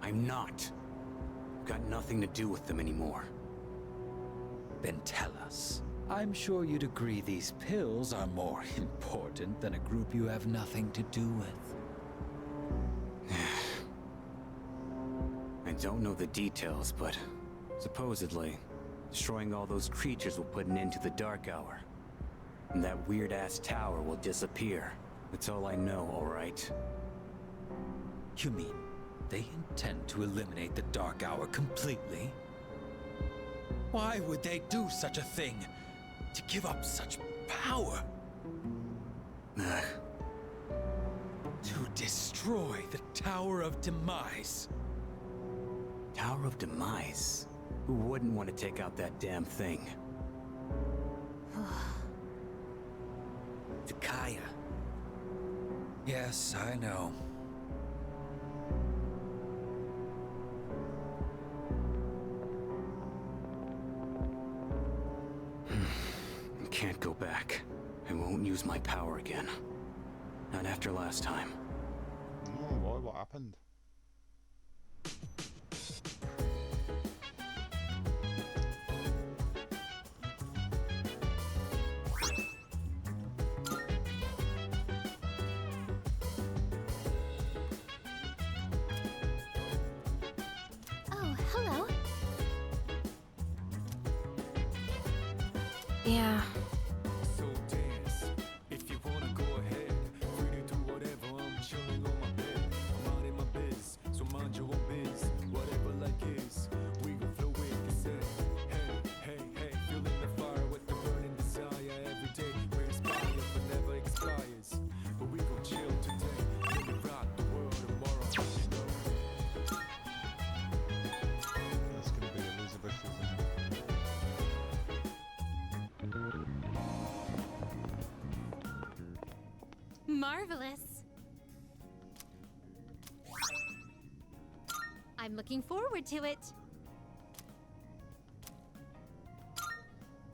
I'm not. Got nothing to do with them anymore. Then tell us. I'm sure you'd agree these pills are more important than a group you have nothing to do with. I don't know the details, but supposedly, destroying all those creatures will put an end to the Dark Hour. And that weird-ass tower will disappear. That's all I know, alright? You mean they intend to eliminate the Dark Hour completely? Why would they do such a thing? To give up such power? To destroy the Tower of Demise. Tower of Demise? Who wouldn't want to take out that damn thing? Takaya. Yes, I know. Can't go back. I won't use my power again. Not after last time. Oh, boy, what happened? Oh, hello. Yeah. So dance, if you wanna go ahead. Free to do whatever, I'm chilling on my bed. I'm out in my biz, so mind your own biz. Whatever like is, we gon' flow with the set. Hey, hey, hey, feeling the fire with the burning desire every day. We're inspired but never expires. But we gon' chill today, let me rock the world tomorrow, you know. That's gonna be Elizabeth, isn't it? Marvelous. I'm looking forward to it.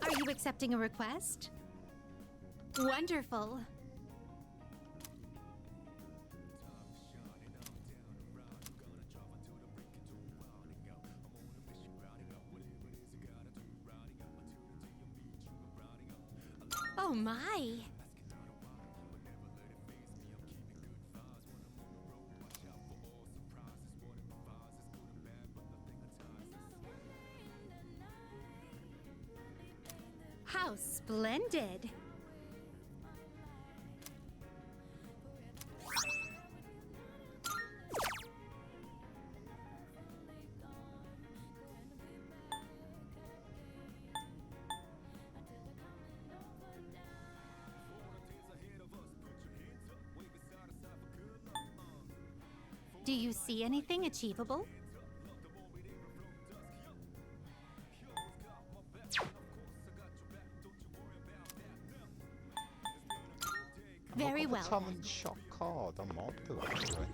Are you accepting a request? Wonderful. Oh my. How splendid. Do you see anything achievable? Very I've got well. a talent shot card. I might do actually.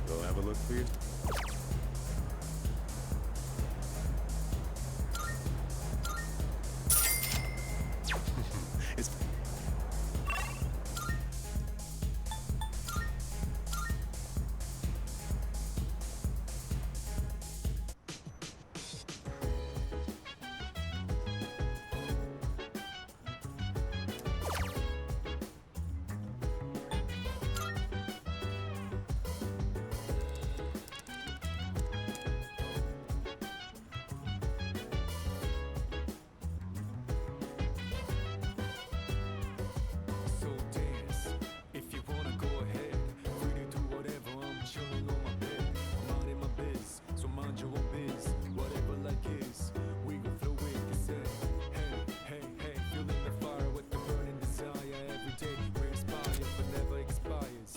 Go have a look for you. It's So dance, if you wanna go ahead. Free to do whatever, I'm chilling on my bed. I'm out in my biz, so mind your own biz. Whatever like is, we gon' flow with the set. Hey, hey, hey, feeling the fire with the burning desire. Every day we inspire, but never expires.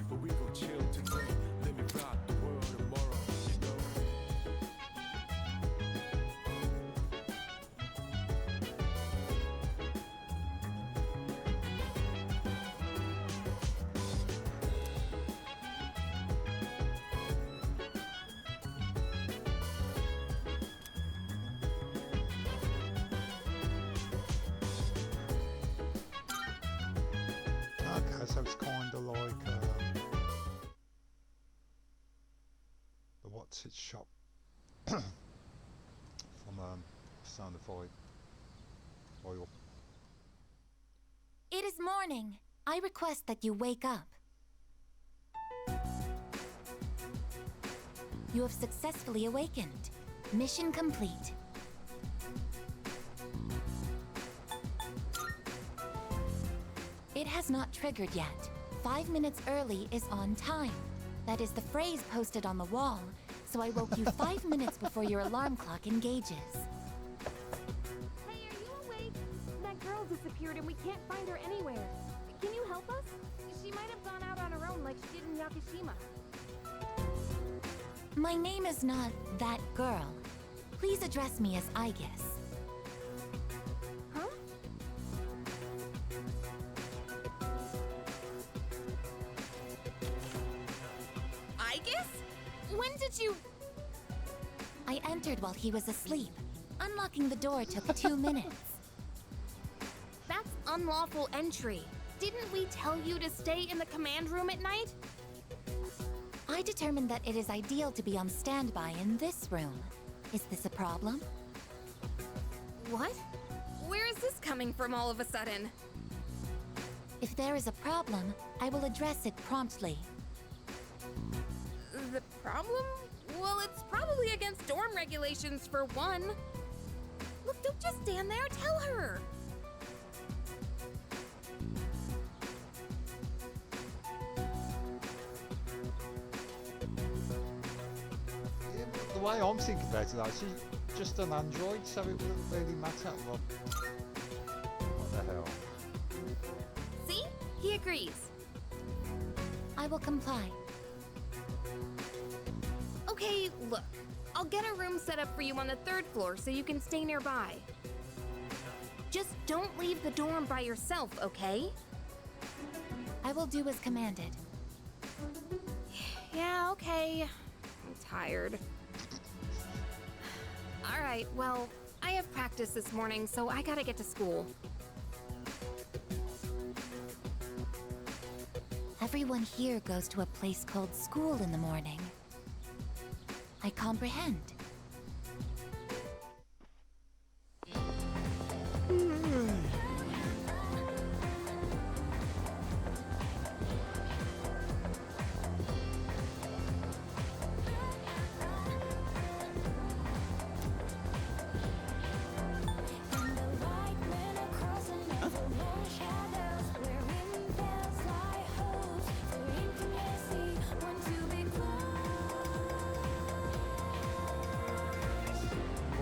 But we gon' chill today, let me rock the world tomorrow, you know. Okay, so it's kind of like the What's It shop from Persona 5 Oil. It is morning. I request that you wake up. You have successfully awakened. Mission complete. It has not triggered yet. 5 minutes early is on time. That is the phrase posted on the wall, so I woke you 5 minutes before your alarm clock engages. Hey, are you awake? That girl disappeared and we can't find her anywhere. Can you help us? She might have gone out on her own like she did in Yakushima. My name is not that girl. Please address me as Aigis. Huh? Aigis? When did you... I entered while he was asleep. Unlocking the door took 2 minutes. That's unlawful entry. Didn't we tell you to stay in the command room at night? I determined that it is ideal to be on standby in this room. Is this a problem? What? Where is this coming from all of a sudden? If there is a problem, I will address it promptly. The problem? Well, it's probably against dorm regulations for one. Look, don't just stand there, tell her! Yeah, the way I'm thinking about it, though, she's just an android, so it wouldn't really matter. What the hell? See? He agrees. I will comply. Okay, look. I'll get a room set up for you on the 3rd floor so you can stay nearby. Just don't leave the dorm by yourself, okay? I will do as commanded. Yeah, okay. I'm tired. Alright, well, I have practice this morning, so I gotta get to school. Everyone here goes to a place called school in the morning. I comprehend.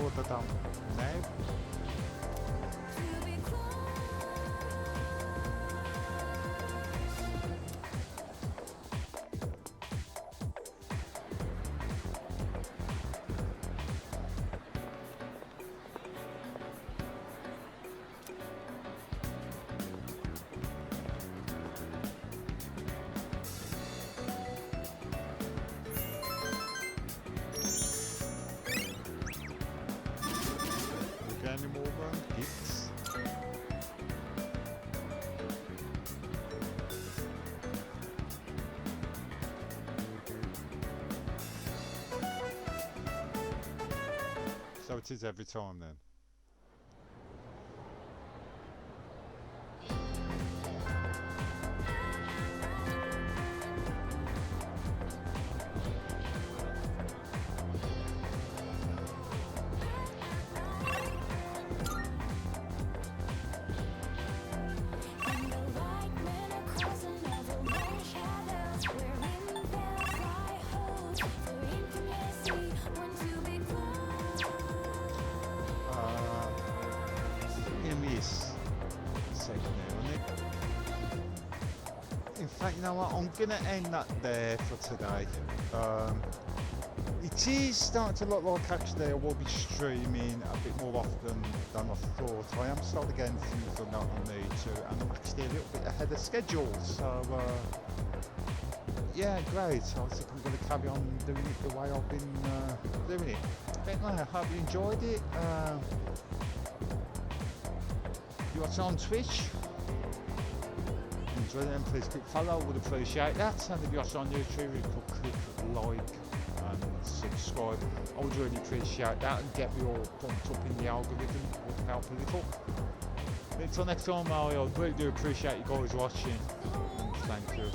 Orada tam ne? Any more gifts? So it is every time then. In fact, you know what, I'm gonna end that there for today. It is starting to look like actually I will be streaming a bit more often than I thought. I am starting getting things I know I need to, and I'm actually a little bit ahead of schedule, so yeah, great. I think I'm going to carry on doing it the way I've been doing it. But no, I hope you enjoyed it. If you're watching on Twitch, enjoy it, and please click follow, I would appreciate that. And if you're watching on YouTube, you could click like and subscribe. I would really appreciate that and get me all pumped up in the algorithm. It would help a little. Until next time, I really do appreciate you guys watching. And thank you.